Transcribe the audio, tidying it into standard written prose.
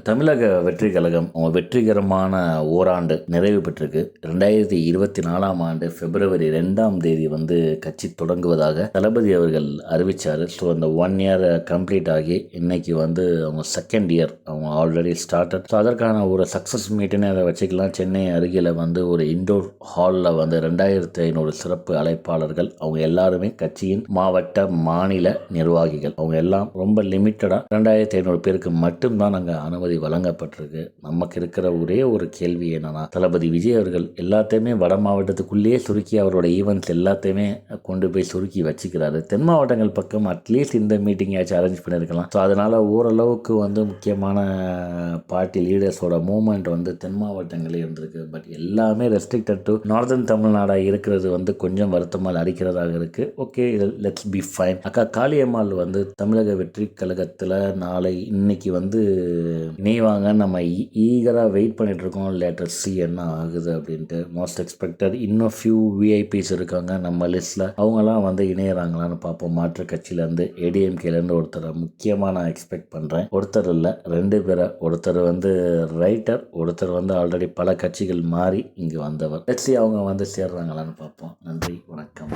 தமிழக வெற்றி கழகம் அவங்க வெற்றிகரமான ஓராண்டு நிறைவு பெற்றிருக்கு. 2024ஆம் ஆண்டு பிப்ரவரி 2ஆம் தேதி கட்சி தொடங்குவதாக தளபதி அவர்கள் அறிவிச்சார். ஸோ அந்த 1 இயர் கம்ப்ளீட் ஆகி இன்னைக்கு அவங்க செகண்ட் இயர் அவங்க ஆல்ரெடி ஸ்டார்டட். ஸோ அதற்கான ஒரு சக்ஸஸ் மீட்டுன்னு அதை வச்சுக்கலாம். சென்னை அருகில் ஒரு இண்டோர் ஹாலில் 2500 சிறப்பு அழைப்பாளர்கள் அவங்க எல்லாருமே கட்சியின் மாவட்ட மாநில நிர்வாகிகள் அவங்க எல்லாம் ரொம்ப லிமிட்டடாக 2500 பேருக்கு மட்டும்தான் நாங்கள் அனுமதி வழங்கப்பட்டிருக்கு. நமக்கு இருக்கிற ஒரே ஒரு கேள்வி என்னன்னா, தளபதி விஜய் அவர்கள் எல்லாத்தையுமே வட மாவட்டத்துக்குள்ளேயே சுருக்கி அவரோட ஈவெண்ட்ஸ் எல்லாத்தையுமே கொண்டு போய் சுருக்கி வச்சுக்கிறாரு. தென் மாவட்டங்கள் பக்கம் அட்லீஸ்ட் இந்த மீட்டிங்காச்சும் அரேஞ்ச் பண்ணியிருக்கலாம். ஸோ அதனால் ஓரளவுக்கு முக்கியமான பார்ட்டி லீடர்ஸோட மூவ்மெண்ட் தென் மாவட்டங்களே இருந்திருக்கு. பட் எல்லாமே ரெஸ்ட்ரிக்டட் டு நார்தன் தமிழ்நாடாக இருக்கிறது கொஞ்சம் வருத்தமாக அடிக்கிறதாக இருக்குது. Okay, let's be fine. அக்கா காளியம்மாள் தமிழக வெற்றி கழகத்தில் நாளை இன்னைக்கு இணைவாங்க. நம்ம ஈகராக வெயிட் பண்ணிட்டு இருக்கோம். லேட்டர் சி என்ன ஆகுது அப்படின்ட்டு. மோஸ்ட் எக்ஸ்பெக்டட் இன்னும் ஃபியூ விஐபிஸ் இருக்காங்க நம்ம லிஸ்ட்டில். அவங்களாம் இணையறாங்களான்னு பார்ப்போம். மாற்று கட்சியிலேருந்து ஏடிஎம்கேலேருந்து ஒருத்தரை முக்கியமாக நான் எக்ஸ்பெக்ட் பண்ணுறேன். ஒருத்தர் இல்லை, 2 பேரை. ஒருத்தர் ரைட்டர், ஒருத்தர் ஆல்ரெடி பல கட்சிகள் மாறி இங்கே வந்தவர். லெட்ஸ் சி அவங்க சேர்றாங்களான்னு பார்ப்போம். நன்றி, வணக்கம்.